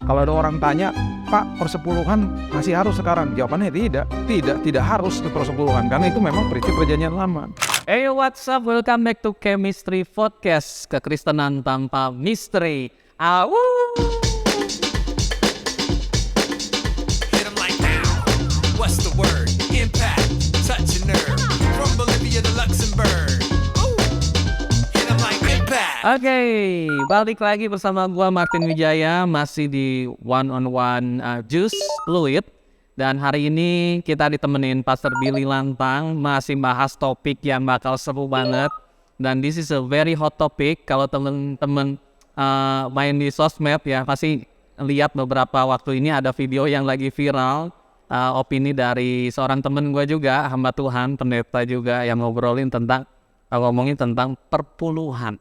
Kalau ada orang tanya, Pak, persepuluhan masih harus sekarang? Jawabannya tidak harus ke persepuluhan, karena itu memang prinsip perjanjian lama. Hey, what's up? Welcome back to Chemistry Podcast, kekristenan tanpa misteri. Au! Hit 'em like now. What's the word? Impact, touch a nerve. From Bolivia to Luxembourg. Ooh. Hit 'em like impact. Oke, balik lagi bersama gua Martin Wijaya, masih di one-on-one Juice Fluid. Dan hari ini kita ditemenin Pastor Billy Lantang, masih bahas topik yang bakal seru banget. Dan this is a very hot topic. Kalau temen-temen main di sosmed ya, pasti lihat beberapa waktu ini ada video yang lagi viral. Opini dari seorang temen gue juga, hamba Tuhan, pendeta juga, yang ngomongin tentang perpuluhan.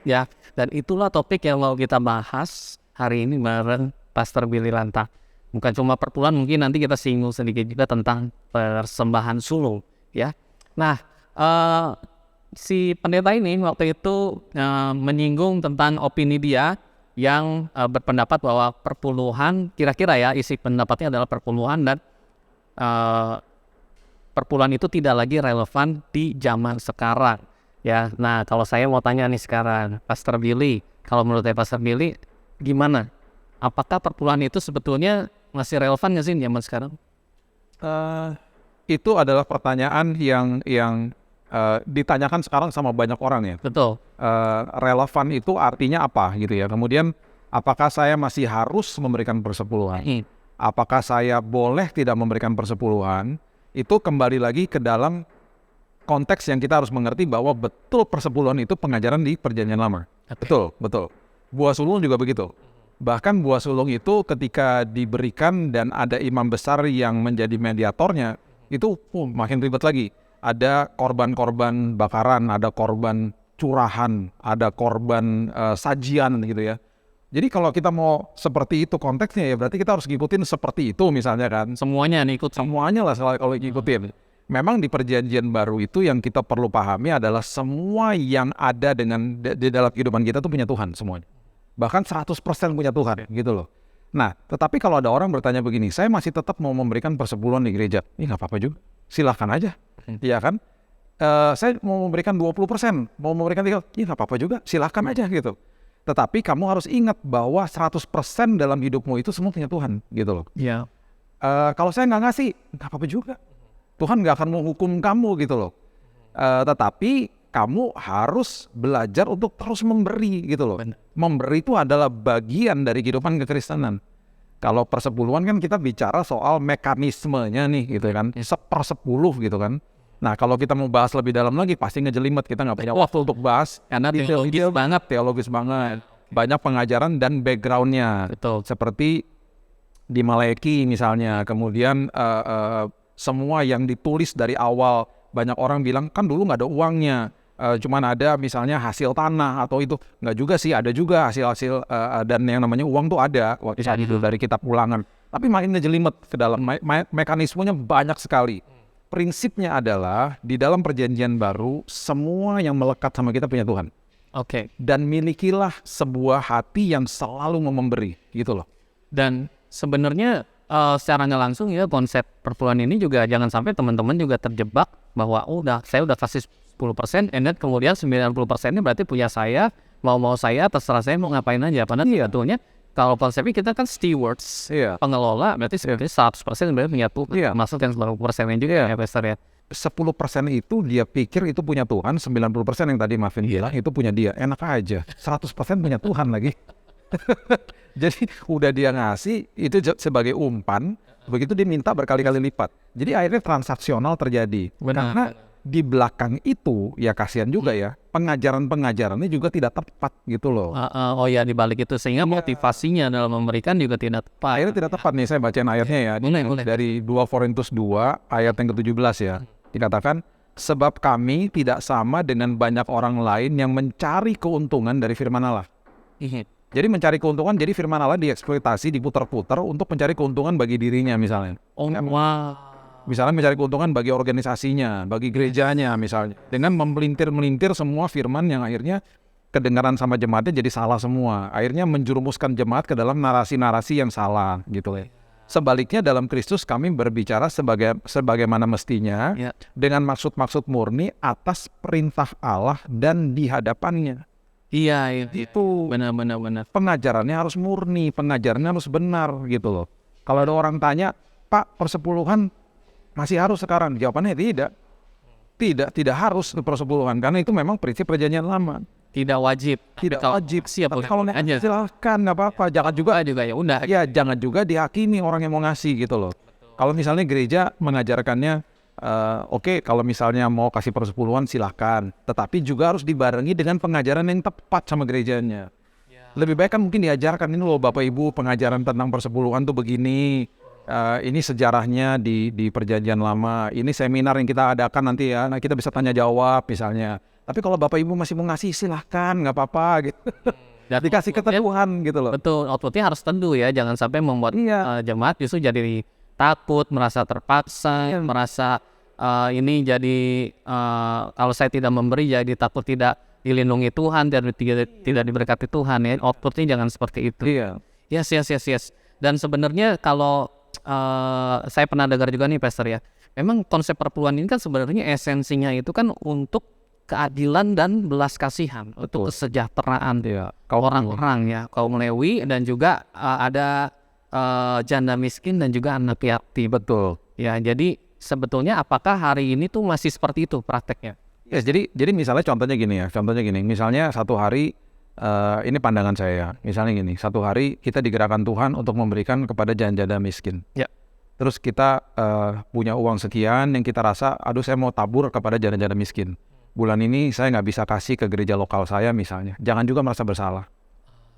Ya, dan itulah topik yang mau kita bahas hari ini bareng Pastor Billy Lantang. Bukan cuma perpuluhan, mungkin nanti kita singgung sedikit juga tentang persembahan sulung, ya. Nah, si pendeta ini waktu itu menyinggung tentang opini dia yang berpendapat bahwa perpuluhan, kira-kira ya isi pendapatnya adalah perpuluhan dan perpuluhan itu tidak lagi relevan di zaman sekarang. Ya, nah kalau saya mau tanya nih sekarang, Pastor Billy, kalau menurut saya Pastor Billy, gimana? Apakah perpuluhan itu sebetulnya masih relevan nggak sih di zaman sekarang? Itu adalah pertanyaan yang ditanyakan sekarang sama banyak orang ya. Betul. Relevan itu artinya apa gitu ya. Kemudian apakah saya masih harus memberikan persepuluhan? Apakah saya boleh tidak memberikan persepuluhan? Itu kembali lagi ke dalam konteks yang kita harus mengerti bahwa betul persepuluhan itu pengajaran di Perjanjian Lama. Betul. Buah sulung juga begitu. Bahkan buah sulung itu ketika diberikan dan ada imam besar yang menjadi mediatornya, itu makin ribet lagi. Ada korban-korban bakaran, ada korban curahan, ada korban sajian gitu ya. Jadi kalau kita mau seperti itu konteksnya ya berarti kita harus ngikutin seperti itu misalnya kan. Semuanya nih ikut. Semuanya lah kalau ngikutin. Memang di perjanjian baru itu yang kita perlu pahami adalah semua yang ada di dalam kehidupan kita tuh punya Tuhan semuanya. Bahkan 100% punya Tuhan gitu loh. Nah, tetapi kalau ada orang bertanya begini, saya masih tetap mau memberikan persepuluhan di gereja. Ini nggak apa-apa juga, silahkan aja. Iya kan? Saya mau memberikan 20%, mau memberikan 3%, ini nggak apa-apa juga, silahkan aja gitu. Tetapi kamu harus ingat bahwa 100% dalam hidupmu itu semua punya Tuhan gitu loh. Iya. Kalau saya nggak ngasih, nggak apa-apa juga. Tuhan nggak akan menghukum kamu gitu loh. Tetapi kamu harus belajar untuk terus memberi gitu loh. Benar. Memberi itu adalah bagian dari kehidupan kekristenan. Kalau persepuluhan kan kita bicara soal mekanismenya nih gitu kan. 1/10 gitu kan. Nah kalau kita mau bahas lebih dalam lagi pasti ngejelimet, kita nggak punya waktu untuk bahas. Karena Teologis banget. Banyak pengajaran dan backgroundnya. Betul. Seperti di Maleki misalnya. Kemudian semua yang ditulis dari awal, banyak orang bilang kan dulu nggak ada uangnya, cuman ada misalnya hasil tanah atau itu, nggak juga sih, ada juga hasil-hasil dan yang namanya uang tuh ada waktu saat itu dari kitab Ulangan. Tapi makin ngejelimet ke dalam mekanismenya banyak sekali. Prinsipnya adalah di dalam perjanjian baru semua yang melekat sama kita punya Tuhan. Oke. Dan milikilah sebuah hati yang selalu mau memberi gitu loh. Dan sebenarnya secara nggak langsung ya konsep perpuluhan ini juga jangan sampai teman-teman juga terjebak bahwa saya udah kasih 10% and then kemudian 90% ini berarti punya saya, mau saya terserah saya mau ngapain aja. Padahal sebetulnya kalau konsepnya kita kan stewards, pengelola, berarti sebenarnya 100% berarti punya Tuhan. Maksud yang 90% juga ya Pastor ya. 10% itu dia pikir itu punya Tuhan, 90% yang tadi Marvin bilang itu punya dia. Enak aja, 100% punya Tuhan lagi. Jadi udah dia ngasih itu sebagai umpan, begitu dia minta berkali-kali lipat. Jadi akhirnya transaksional terjadi. Benar. Karena di belakang itu ya kasihan juga ya, pengajaran-pengajarannya juga tidak tepat gitu loh. Oh ya, di balik itu sehingga motivasinya dalam memberikan juga tidak tepat. Akhirnya tidak tepat nih, saya bacain ayatnya ya. Boleh. Dari 2 Korintus 2 ayat yang ke-17 ya. Dikatakan, sebab kami tidak sama dengan banyak orang lain yang mencari keuntungan dari firman Allah. Jadi mencari keuntungan, jadi firman Allah dieksploitasi, diputar-putar untuk mencari keuntungan bagi dirinya misalnya. Wow. Misalnya mencari keuntungan bagi organisasinya, bagi gerejanya misalnya. Dengan memelintir-melintir semua firman yang akhirnya kedengaran sama jemaatnya jadi salah semua. Akhirnya menjerumuskan jemaat ke dalam narasi-narasi yang salah gitu ya. Sebaliknya dalam Kristus kami berbicara sebagaimana mestinya Ya. dengan maksud-maksud murni atas perintah Allah dan di hadapannya. Iya, Itu benar. pengajarannya harus murni, pengajarannya harus benar gitu loh. Kalau ada orang tanya, Pak, persepuluhan masih harus sekarang? Jawabannya tidak. Tidak harus persepuluhan karena itu memang prinsip perjanjian lama. Tidak wajib. Tidak Kalau wajib. siap Tapi boleh kalau aja. silahkan, nggak apa-apa. Jangan juga, Juga ya udah. ya jangan juga dihakimi orang yang mau ngasih gitu loh. Kalau misalnya gereja mengajarkannya, oke, kalau misalnya mau kasih persepuluhan silahkan. Tetapi juga harus dibarengi dengan pengajaran yang tepat sama gerejanya. Lebih baik kan mungkin diajarkan, ini loh Bapak Ibu pengajaran tentang persepuluhan tuh begini. Ini sejarahnya di perjanjian lama. Ini seminar yang kita adakan nanti ya. Nah kita bisa tanya jawab misalnya. Tapi kalau Bapak Ibu masih mau ngasih silahkan, nggak apa-apa gitu. Dan Dikasih ketentuan gitu loh. betul, outputnya harus teduh ya, jangan sampai membuat Iya. jemaat justru jadi takut, merasa terpaksa, Iya. merasa ini jadi kalau saya tidak memberi jadi takut tidak dilindungi Tuhan, tidak diberkati Tuhan ya. Outputnya jangan seperti itu. Iya. Yes. Dan sebenarnya kalau saya pernah dengar juga nih Pastor ya, memang konsep perpuluhan ini kan sebenarnya esensinya itu kan untuk keadilan dan belas kasihan, untuk kesejahteraan Iya. orang-orang ya, kaum Lewi dan juga ada janda miskin dan juga anak yatim. Betul. Ya, jadi sebetulnya apakah hari ini tuh masih seperti itu prakteknya? Ya, jadi misalnya contohnya gini. Misalnya satu hari, ini pandangan saya ya. Misalnya gini, satu hari kita digerakkan Tuhan untuk memberikan kepada janda miskin. Ya. Terus kita punya uang sekian yang kita rasa, aduh saya mau tabur kepada janda-janda miskin. Bulan ini saya nggak bisa kasih ke gereja lokal saya misalnya. Jangan juga merasa bersalah.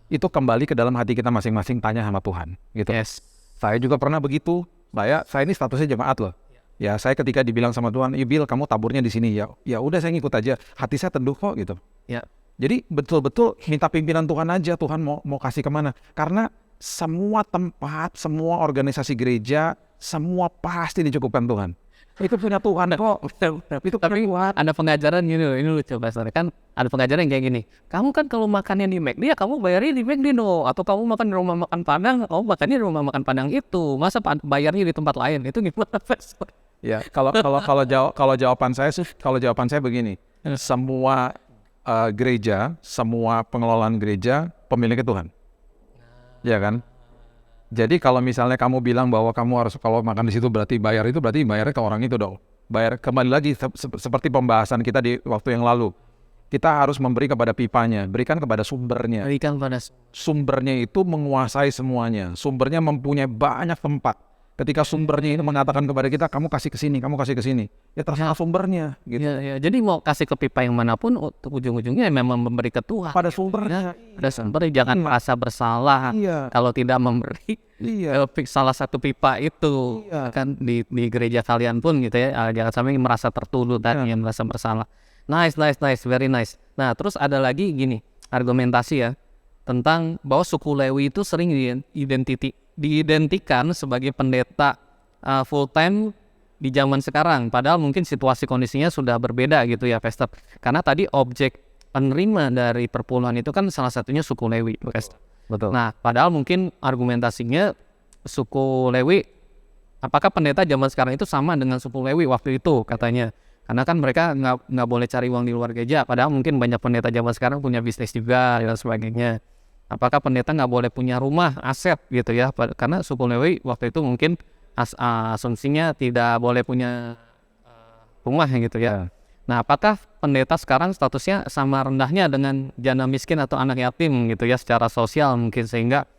Itu kembali ke dalam hati kita masing-masing, tanya sama Tuhan. Gitu. Yes. Saya juga pernah begitu. Saya ini statusnya jemaat loh. Ya saya ketika dibilang sama Tuhan, Bill kamu taburnya di sini ya. Ya udah saya ngikut aja. Hati saya teduh kok gitu. Ya. Jadi betul-betul minta pimpinan Tuhan aja. Tuhan mau kasih kemana? Karena semua tempat, semua organisasi gereja, semua pasti dicukupkan Tuhan. Itu punya Tuhan kok. Itu Tapi punya Tuhan. ada pengajaran gini loh, ini lucu Pastor, kan ada pengajaran yang kayak gini. Kamu kan kalau makannya di McD ya kamu bayarnya di McD no, atau kamu makan di rumah makan Padang, kamu makannya di rumah makan Padang itu. Masa bayarnya di tempat lain? Itu gimana Pastor? Ya, kalau jawaban saya begini. Semua gereja, semua pengelolaan gereja pemiliknya Tuhan. Ya kan? Jadi kalau misalnya kamu bilang bahwa kamu harus kalau makan di situ berarti bayarnya ke orang itu dong. Bayar kembali lagi seperti pembahasan kita di waktu yang lalu. Kita harus memberi kepada pipanya, berikan kepada sumbernya. Berikan pada Sumbernya itu menguasai semuanya. Sumbernya mempunyai banyak tempat. Ketika sumbernya itu mengatakan kepada kita, kamu kasih ke sini, kamu kasih ke sini. Ya terserah sumbernya gitu. ya, jadi mau kasih ke pipa yang manapun ujung-ujungnya memang memberi ke Tuhan. Pada sumbernya. Ada sumber, jangan merasa bersalah Iya. kalau tidak memberi Iya. salah satu pipa itu. Iya. Kan di gereja kalian pun gitu ya, jangan sampai merasa tertuduh dan yang merasa bersalah. Nice, very nice. Nah terus ada lagi gini argumentasi ya tentang bahwa suku Lewi itu sering diidentikan sebagai pendeta full time di zaman sekarang, padahal mungkin situasi kondisinya sudah berbeda gitu ya Pastor, karena tadi objek penerima dari perpuluhan itu kan salah satunya suku Lewi Pastor. Betul. Nah padahal mungkin argumentasinya suku Lewi, apakah pendeta zaman sekarang itu sama dengan suku Lewi waktu itu katanya, karena kan mereka nggak boleh cari uang di luar gereja, padahal mungkin banyak pendeta zaman sekarang punya bisnis juga dan sebagainya. Apakah pendeta nggak boleh punya rumah, aset gitu ya? Karena suku Lewi waktu itu mungkin asumsinya tidak boleh punya rumah gitu ya. Nah, apakah pendeta sekarang statusnya sama rendahnya dengan janda miskin atau anak yatim gitu ya secara sosial mungkin, sehingga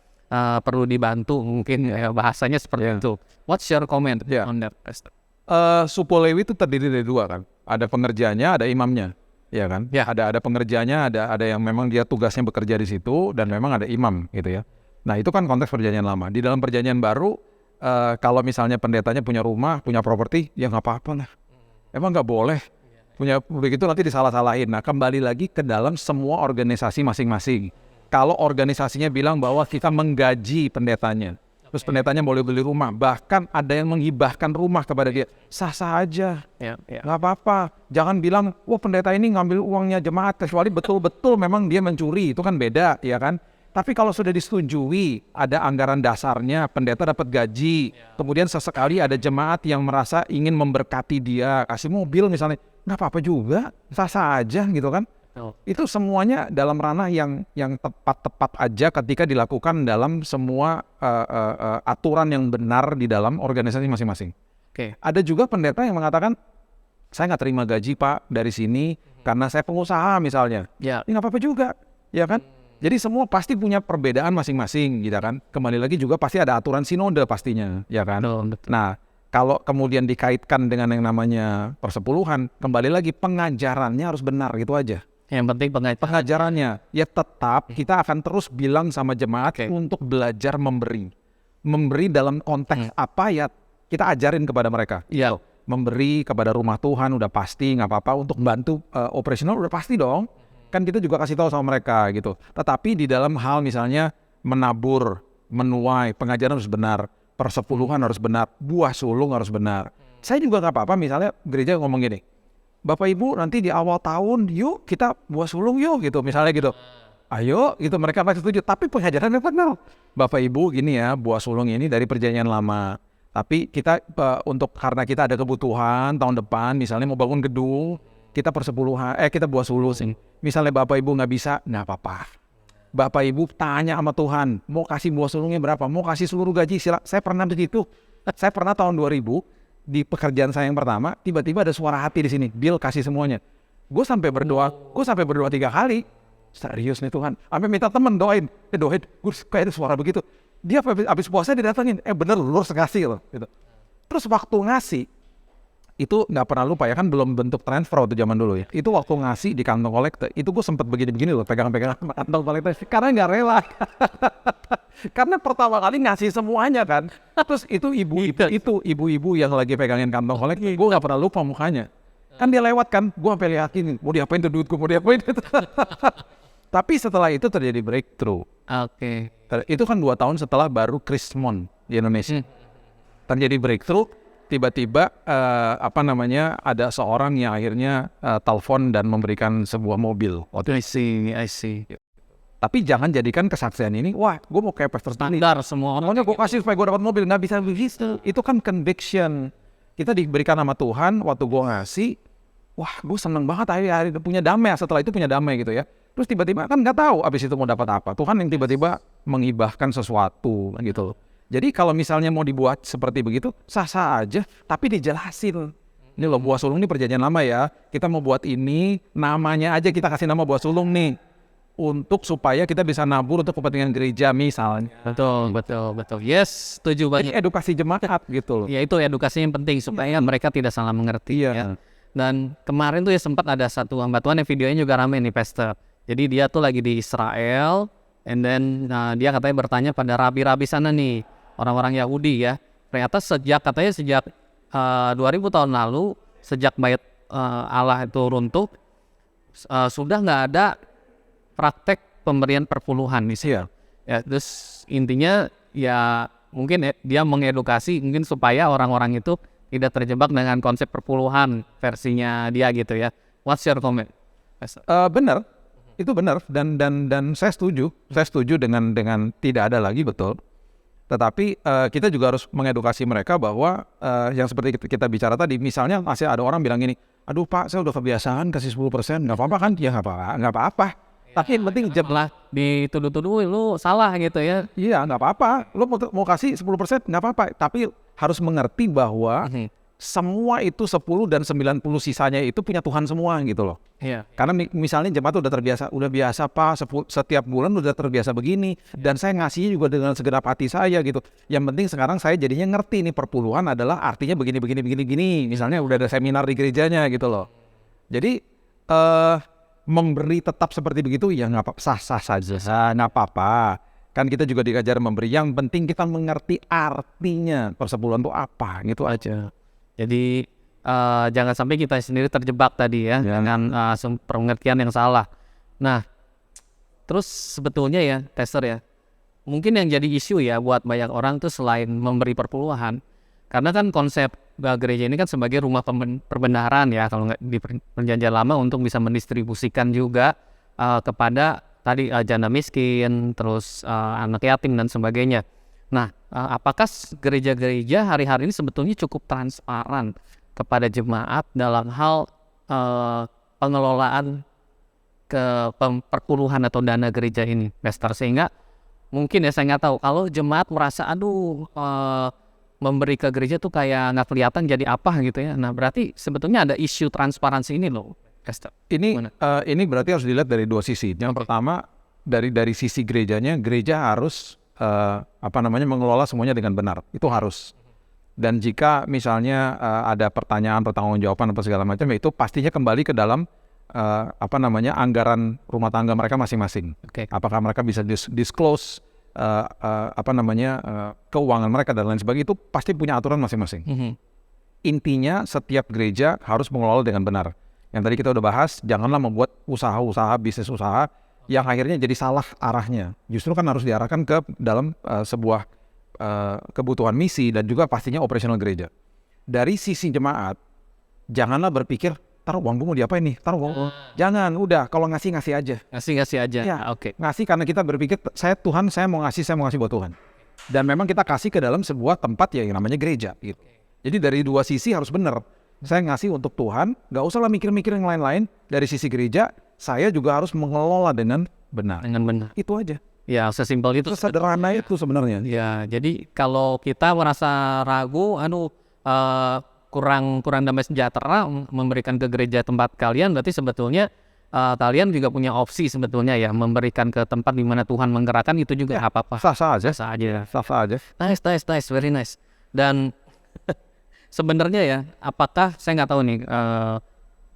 perlu dibantu mungkin ya, bahasanya seperti itu. What's your comment on that, Pastor? Suku Lewi itu terdiri dari dua kan. Ada pengerjanya, ada imamnya. Ya kan? Ya. Ada pengerjanya, ada yang memang dia tugasnya bekerja di situ dan memang ada imam gitu ya. Nah, itu kan konteks perjanjian lama. Di dalam perjanjian baru kalau misalnya pendetanya punya rumah, punya properti, ya nggak apa-apa lah. Emang nggak boleh punya begitu, nanti disalah-salahin. Nah, kembali lagi ke dalam semua organisasi masing-masing. Kalau organisasinya bilang bahwa kita menggaji pendetanya, terus pendetanya boleh beli rumah, bahkan ada yang menghibahkan rumah kepada dia, sah-sah aja, nggak apa-apa. Jangan bilang, wah pendeta ini ngambil uangnya jemaat, kecuali betul-betul memang dia mencuri, itu kan beda, ya kan? Tapi kalau sudah disetujui, ada anggaran dasarnya, pendeta dapat gaji, kemudian sesekali ada jemaat yang merasa ingin memberkati dia, kasih mobil misalnya, nggak apa-apa juga, sah-sah aja gitu kan. Itu semuanya dalam ranah yang tepat-tepat aja ketika dilakukan dalam semua aturan yang benar di dalam organisasi masing-masing. Ada juga pendeta yang mengatakan, saya nggak terima gaji Pak dari sini karena saya pengusaha misalnya. Ini nggak apa-apa juga, ya kan? Jadi semua pasti punya perbedaan masing-masing, gitu kan. Kembali lagi juga pasti ada aturan sinode pastinya, ya kan. Nah, kalau kemudian dikaitkan dengan yang namanya persepuluhan, kembali lagi pengajarannya harus benar, gitu aja. Yang penting pengajarannya, ya tetap kita akan terus bilang sama jemaat untuk belajar memberi dalam konteks apa ya kita ajarin kepada mereka. Memberi kepada rumah Tuhan udah pasti nggak apa-apa, untuk bantu operasional udah pasti dong. Kan kita juga kasih tahu sama mereka gitu. Tetapi di dalam hal misalnya menabur, menuai, pengajaran harus benar, persepuluhan harus benar, buah sulung harus benar. Saya juga nggak apa-apa misalnya gereja ngomong gini, Bapak Ibu nanti di awal tahun yuk kita buah sulung yuk gitu misalnya gitu. Ayo gitu, mereka pasti setuju, tapi pengajarannya benar. Bapak Ibu gini ya, buah sulung ini dari perjanjian lama. Tapi kita untuk karena kita ada kebutuhan tahun depan misalnya mau bangun gedung, kita persepuluhan, kita buah sulung. Misalnya Bapak Ibu nggak bisa, nggak apa-apa. Bapak Ibu tanya sama Tuhan, mau kasih buah sulungnya berapa? Mau kasih seluruh gaji? Saya pernah begitu. Saya pernah tahun 2000 di pekerjaan saya yang pertama, tiba-tiba ada suara hati di sini, Bill kasih semuanya. Gue sampai berdoa 3 kali. Serius nih Tuhan. Sampai minta temen doain, gue kayak ada suara begitu. Dia habis puasa didatengin, bener lu harus ngasih loh. Gitu. Terus waktu ngasih, itu nggak pernah lupa ya, kan belum bentuk transfer waktu zaman dulu ya. Itu waktu ngasih di kantong kolektor, itu gue sempet begini-begini loh, pegang-pegang kantong kolektor, karena nggak rela. Karena pertama kali ngasih semuanya kan. Terus itu ibu-ibu yang lagi pegangin kantong kolektor, gue nggak pernah lupa mukanya. Kan dia lewat kan, gue sampai liatin, mau diapain tuh duitku, mau diapain itu. Tapi setelah itu terjadi breakthrough. Itu kan 2 tahun setelah baru Krismon di Indonesia. Terjadi breakthrough. Tiba-tiba ada seorang yang akhirnya telepon dan memberikan sebuah mobil. I see. Tapi jangan jadikan kesaksian ini, wah gue mau kayak pastor standar semua orang. Pokoknya gue kasih supaya gue dapat mobil, nggak bisa begitu. Itu kan conviction. Kita diberikan sama Tuhan, waktu gue ngasih, wah gue seneng banget hari punya damai, setelah itu punya damai gitu ya. Terus tiba-tiba kan nggak tahu abis itu mau dapat apa. Tuhan yang tiba-tiba menghibahkan sesuatu gitu. Jadi kalau misalnya mau dibuat seperti begitu, sah-sah aja, tapi dijelasin. Ini loh buah sulung ini perjanjian lama ya. Kita mau buat ini, namanya aja kita kasih nama buah sulung nih. Untuk supaya kita bisa nabur untuk kepentingan gereja misalnya. Betul. Yes, setuju banget. Ini edukasi jemaat gitu loh. Ya itu edukasi yang penting supaya mereka tidak salah mengerti. Ya. Dan kemarin tuh ya sempat ada satu hamba Tuhan yang videonya juga rame nih Pastor. Jadi dia tuh lagi di Israel, and then dia katanya bertanya pada rabi-rabi sana nih, orang-orang Yahudi ya. Ternyata sejak 2000 tahun lalu, sejak bait Allah itu runtuh, sudah nggak ada praktek pemberian perpuluhan nih sih. Ya, terus intinya ya mungkin dia mengedukasi mungkin supaya orang-orang itu tidak terjebak dengan konsep perpuluhan versinya dia gitu ya. What's your comment? Benar, itu benar dan saya setuju dengan tidak ada lagi, betul. Tetapi kita juga harus mengedukasi mereka bahwa yang seperti kita bicara tadi, misalnya masih ada orang bilang gini, aduh Pak saya udah kebiasaan kasih 10%, nggak apa-apa kan? Ya nggak apa-apa. Tapi yang penting lah dituduh-tuduh lu salah gitu ya. Iya nggak apa-apa, lu mau kasih 10% nggak apa-apa. Tapi harus mengerti bahwa semua itu 10 dan 90 sisanya itu punya Tuhan semua gitu loh. Karena misalnya jemaat udah biasa Pak, setiap bulan udah terbiasa begini, dan saya ngasihnya juga dengan segenap hati saya gitu. Yang penting sekarang saya jadinya ngerti nih perpuluhan adalah artinya begini. Misalnya udah ada seminar di gerejanya gitu loh. Jadi memberi tetap seperti begitu ya nggak apa-apa, sah-sah saja, nggak apa-apa. Kan kita juga diajar memberi, yang penting kita mengerti artinya persepuluhan itu apa, gitu aja. Jadi jangan sampai kita sendiri terjebak tadi ya dengan pengertian yang salah. Nah, terus sebetulnya ya, Pastor ya, mungkin yang jadi isu ya buat banyak orang tuh selain memberi perpuluhan, karena kan konsep gereja ini kan sebagai rumah perbendaharaan ya, kalau nggak di perjanjian lama, untuk bisa mendistribusikan juga kepada tadi janda miskin, terus anak yatim dan sebagainya. Nah, apakah gereja-gereja hari-hari ini sebetulnya cukup transparan kepada jemaat dalam hal pengelolaan perpuluhan atau dana gereja ini, Pastor? Sehingga mungkin ya, saya nggak tahu, kalau jemaat merasa memberi ke gereja tuh kayak nggak kelihatan jadi apa gitu ya. Nah, berarti sebetulnya ada isu transparansi ini loh, Pastor. Ini berarti harus dilihat dari dua sisi. Yang pertama, dari sisi gerejanya, gereja harus mengelola semuanya dengan benar. Itu harus. Dan jika misalnya ada pertanyaan, pertanggungjawaban atau segala macam, itu pastinya kembali ke dalam anggaran rumah tangga mereka masing-masing. Apakah mereka bisa disclose keuangan mereka dan lain sebagainya, itu pasti punya aturan masing-masing. Intinya setiap gereja harus mengelola dengan benar. Yang tadi kita udah bahas, janganlah membuat usaha-usaha, bisnis usaha yang akhirnya jadi salah arahnya. Justru kan harus diarahkan ke dalam sebuah kebutuhan misi dan juga pastinya operasional gereja. Dari sisi jemaat, janganlah berpikir, taruh uang gue mau diapain nih, taruh uang. Jangan, udah, kalau ngasih aja. Ngasih aja. Ya, ngasih karena kita berpikir, saya mau ngasih buat Tuhan. Dan memang kita kasih ke dalam sebuah tempat yang namanya gereja gitu. Jadi dari dua sisi harus benar. Saya ngasih untuk Tuhan, gak usahlah mikir-mikir yang lain-lain. Dari sisi gereja, saya juga harus mengelola dengan benar. Itu aja. Ya, sesimpel itu. Sederhana itu sebenarnya. Ya, jadi kalau kita merasa ragu, kurang damai sejahtera memberikan ke gereja tempat kalian, berarti sebetulnya kalian juga punya opsi sebetulnya ya, memberikan ke tempat di mana Tuhan menggerakkan, itu juga apa-apa. Sah-sah aja. Sah-sah aja. Nice, very nice. Dan sebenarnya ya, apakah, saya nggak tahu nih,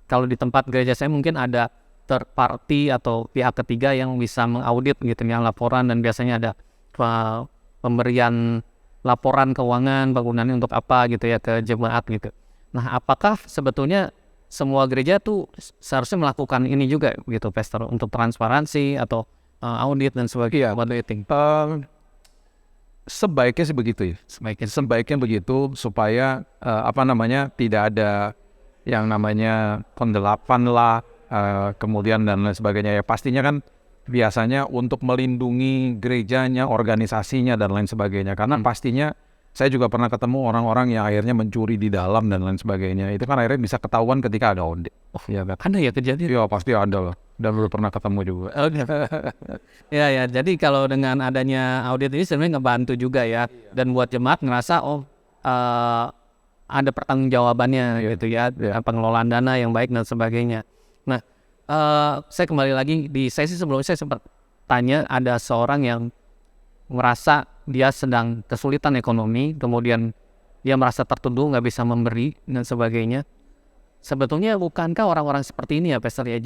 kalau di tempat gereja saya mungkin ada third party atau pihak ketiga yang bisa mengaudit gitu ya, laporan, dan biasanya ada pemberian laporan keuangan bangunannya untuk apa gitu ya ke jemaat gitu. Nah, apakah sebetulnya semua gereja tuh seharusnya melakukan ini juga gitu, Pastor, untuk transparansi atau audit dan sebagainya? What do you think? Sebaiknya sih begitu ya. Sebaiknya begitu supaya tidak ada yang namanya penggelapan lah, kemudian dan lain sebagainya ya. Pastinya kan biasanya untuk melindungi gerejanya, organisasinya dan lain sebagainya. Karena pastinya saya juga pernah ketemu orang-orang yang akhirnya mencuri di dalam dan lain sebagainya. Itu kan akhirnya bisa ketahuan ketika ada audit. Ya, ada ya kejadian? Ya pasti ada lah. Dan udah pernah ketemu juga. Ya, jadi kalau dengan adanya audit ini sebenarnya ngebantu juga ya. Dan buat jemaat ngerasa ada pertanggungjawabannya gitu ya, pengelolaan dana yang baik dan sebagainya. Nah, saya kembali lagi di sesi sebelumnya, saya sempat tanya, ada seorang yang merasa dia sedang kesulitan ekonomi, kemudian dia merasa tertuduh nggak bisa memberi dan sebagainya. Sebetulnya bukankah orang-orang seperti ini ya, Pastor ya,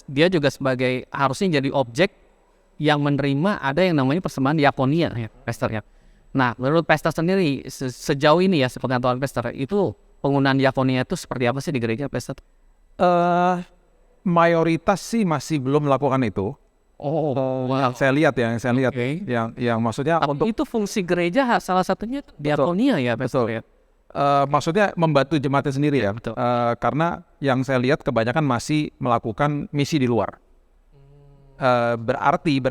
dia juga sebagai harusnya jadi objek yang menerima ada yang namanya persembahan diakonia ya, Pastor ya. Nah, menurut Pastor sendiri sejauh ini ya, sepengetahuan Pastor, itu penggunaan diakonia itu seperti apa sih di gereja, Pastor? Mayoritas sih masih belum melakukan itu. Wow. Saya lihat Okay. yang maksudnya tapi untuk itu fungsi gereja salah satunya diakonia ya, Pastor ya. Maksudnya membantu jemaatnya sendiri ya. Betul. Karena yang saya lihat kebanyakan masih melakukan misi di luar. Berarti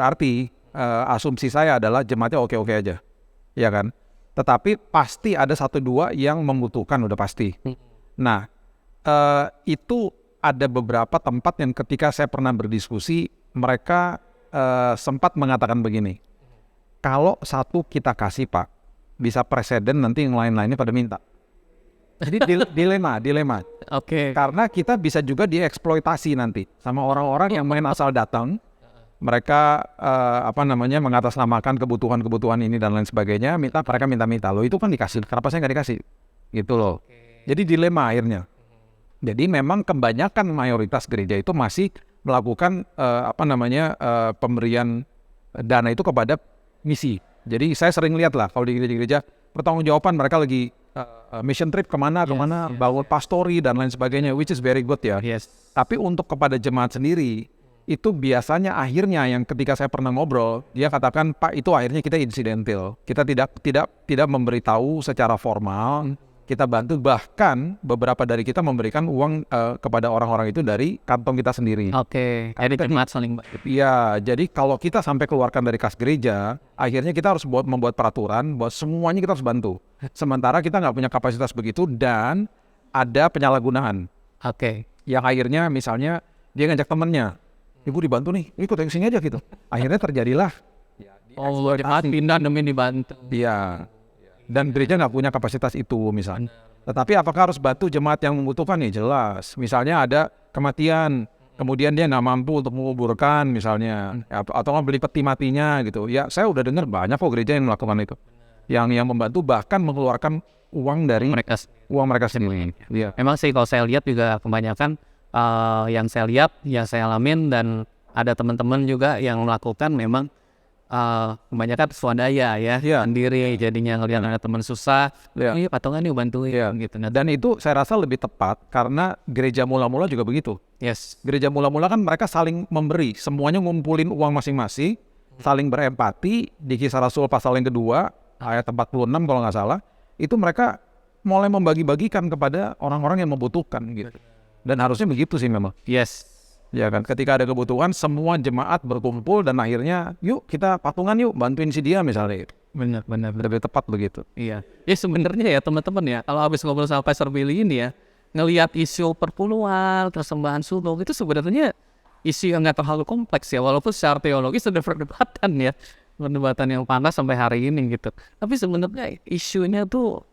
asumsi saya adalah jemaatnya oke-oke aja, ya kan. Tetapi pasti ada 1-2 yang membutuhkan, udah pasti. Nah, itu ada beberapa tempat yang ketika saya pernah berdiskusi, mereka sempat mengatakan begini, kalau satu kita kasih Pak, bisa presiden nanti yang lain-lainnya pada minta. Jadi dilema. Oke. Karena kita bisa juga dieksploitasi nanti sama orang-orang yang main asal datang. Mereka mengatasnamakan kebutuhan ini dan lain sebagainya, mereka minta loh, itu kan dikasih, kenapa saya nggak dikasih gitu loh. Jadi dilema akhirnya. Jadi memang kebanyakan mayoritas gereja itu masih melakukan pemberian dana itu kepada misi. Jadi saya sering lihat lah kalau di gereja-gereja pertanggungjawaban mereka lagi mission trip kemana, bangun pastori dan lain sebagainya, which is very good ya. Yes. Tapi untuk kepada jemaat sendiri, itu biasanya akhirnya yang ketika saya pernah ngobrol, dia katakan, Pak, itu akhirnya kita insidental. Kita tidak memberitahu secara formal. Kita bantu, bahkan beberapa dari kita memberikan uang kepada orang-orang itu dari kantong kita sendiri. Oke, jadi jemaat saling Iya, jadi kalau kita sampai keluarkan dari kas gereja, akhirnya kita harus membuat peraturan bahwa semuanya kita harus bantu. Sementara kita nggak punya kapasitas begitu dan ada penyalahgunaan. Oke. Yang akhirnya misalnya dia ngajak temennya, ibu dibantu nih, ikut yang sini aja gitu. Akhirnya terjadilah. Oh, jemaat pindah demi dibantu. Iya. Dan gereja nggak punya kapasitas itu misalnya. Tetapi apakah harus bantu jemaat yang membutuhkan? Ya jelas. Misalnya ada kematian, kemudian dia nggak mampu untuk menguburkan misalnya, atau nggak beli peti matinya gitu. Ya saya udah dengar banyak kok gereja yang melakukan itu. Yang membantu bahkan mengeluarkan uang dari mereka sendiri. Iya. Memang sih kalau saya lihat juga kebanyakan yang saya lihat, yang saya alamin dan ada teman-teman juga yang melakukan memang kebanyakan swadaya ya, sendiri jadinya ngelihat ada teman susah, iya patungan nih bantuin gitu. Nah, dan itu saya rasa lebih tepat karena gereja mula-mula juga begitu. yes, Gereja mula-mula kan mereka saling memberi, semuanya ngumpulin uang masing-masing, saling berempati. Di Kisah Rasul pasal yang kedua ayat 46 kalau nggak salah, itu mereka mulai membagi-bagikan kepada orang-orang yang membutuhkan gitu. Dan harusnya begitu sih memang. yes, Ya kan, ketika ada kebutuhan semua jemaat berkumpul dan akhirnya yuk kita patungan yuk bantuin si dia misalnya. benar. Lebih tepat begitu. Iya, ya sebenarnya ya teman-teman ya, kalau habis ngobrol sama Pastor Billy ini ya, ngelihat isu perpuluhan, persembahan sulung itu sebenarnya isu yang nggak terlalu kompleks ya, walaupun secara teologis ada perdebatan yang panas sampai hari ini gitu. Tapi sebenarnya isunya tuh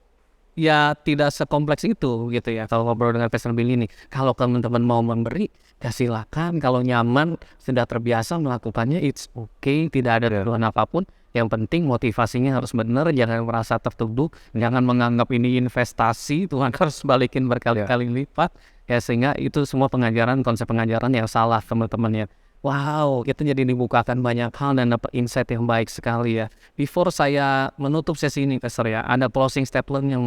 ya tidak sekompleks itu gitu ya. Kalau ngobrol dengan Pastor Billy ini, kalau teman-teman mau memberi, ya silakan. Kalau nyaman, sudah terbiasa melakukannya, it's okay, tidak ada tuduhan apapun. Yang penting motivasinya harus benar, jangan merasa tertuduh, jangan menganggap ini investasi, Tuhan harus balikin berkali-kali lipat. Ya sehingga itu semua pengajaran, konsep pengajaran yang salah teman-teman ya. Wow, kita jadi dibukakan banyak hal dan dapat insight yang baik sekali ya. Before saya menutup sesi ini, Pastor ya, ada closing statement yang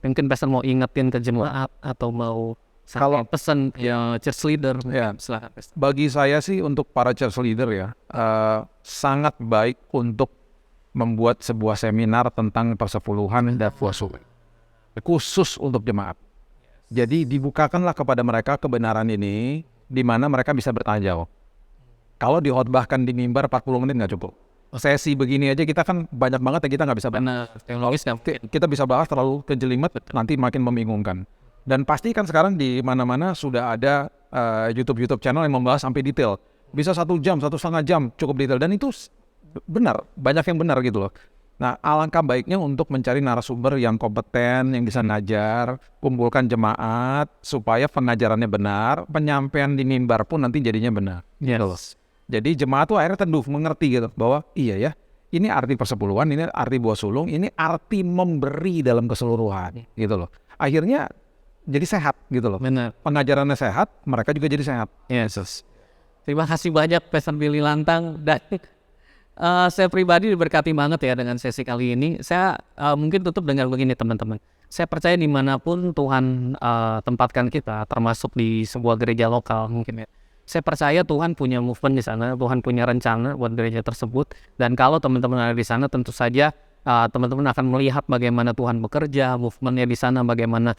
mungkin Pastor mau ingetin ke jemaat atau mau Kalau pesan ya church leader, ya, silakan Pastor. bagi saya sih untuk para church leader ya, sangat baik untuk membuat sebuah seminar tentang persepuluhan dan puasa khusus untuk jemaat. Jadi dibukakanlah kepada mereka kebenaran ini, di mana mereka bisa bertanya jawab. Kalau dihotbahkan di mimbar 40 menit nggak cukup. Sesi begini aja kita kan banyak banget ya, kita nggak bisa bahas. Teologis nggak Kita bisa bahas terlalu kejelimet, nanti makin membingungkan. Dan pasti kan sekarang di mana-mana sudah ada YouTube channel yang membahas sampai detail. Bisa 1 jam, 1,5 jam cukup detail. Dan itu benar, banyak yang benar gitu loh. Nah, alangkah baiknya untuk mencari narasumber yang kompeten, yang bisa ngajar, kumpulkan jemaat, supaya pengajarannya benar, penyampaian di mimbar pun nanti jadinya benar. Yes. Jadi jemaat tuh akhirnya teduh, mengerti gitu, bahwa iya ya, ini arti persepuluhan, ini arti buah sulung, ini arti memberi dalam keseluruhan, gitu loh. Akhirnya jadi sehat gitu loh. Benar. Pengajarannya sehat, mereka juga jadi sehat. Yesus. Terima kasih banyak Pastor Billy Lantang dan saya pribadi diberkati banget ya dengan sesi kali ini. Saya mungkin tutup dengan begini teman-teman. Saya percaya dimanapun Tuhan tempatkan kita, termasuk di sebuah gereja lokal mungkin ya. Saya percaya Tuhan punya movement di sana, Tuhan punya rencana buat gereja tersebut. Dan kalau teman-teman ada di sana, tentu saja teman-teman akan melihat bagaimana Tuhan bekerja, movementnya di sana, bagaimana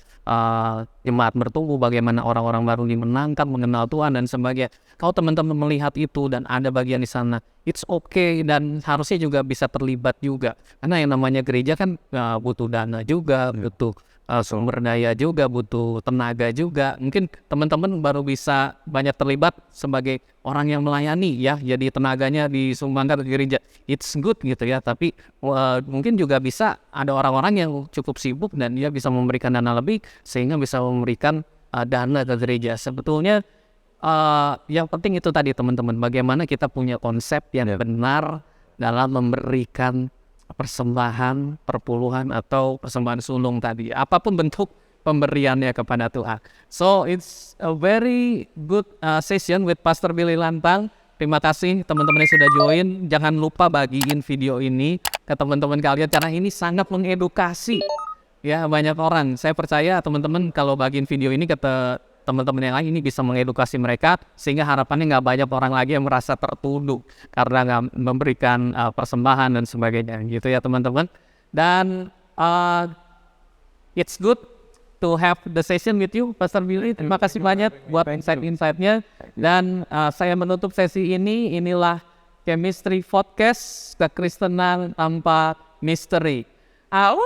jemaat bertumbuh, bagaimana orang-orang baru dimenangkan, mengenal Tuhan dan sebagainya. Kalau teman-teman melihat itu dan ada bagian di sana, it's okay dan harusnya juga bisa terlibat juga. Karena yang namanya gereja kan butuh dana juga, butuh sumber daya juga, butuh tenaga juga. Mungkin teman-teman baru bisa banyak terlibat sebagai orang yang melayani ya, jadi tenaganya disumbangkan ke gereja. It's good gitu ya, tapi mungkin juga bisa ada orang-orang yang cukup sibuk dan dia bisa memberikan dana lebih sehingga bisa memberikan dana ke gereja. Sebetulnya yang penting itu tadi teman-teman, bagaimana kita punya konsep yang benar dalam memberikan persembahan, perpuluhan atau persembahan sulung tadi, apapun bentuk pemberiannya kepada Tuhan. So it's a very good session with Pastor Billy Lantang. Terima kasih teman-teman yang sudah join. Jangan lupa bagiin video ini ke teman-teman kalian karena ini sangat mengedukasi ya banyak orang. Saya percaya teman-teman kalau bagiin video ini ke teman-teman yang lain ini bisa mengedukasi mereka sehingga harapannya nggak banyak orang lagi yang merasa tertuduh karena nggak memberikan persembahan dan sebagainya gitu ya teman-teman. Dan it's good to have the session with you, Pastor Billy. Terima kasih banyak buat insight-insightnya. Dan saya menutup sesi ini. Inilah Chemistry Podcast, kekristenan tanpa misteri. Au!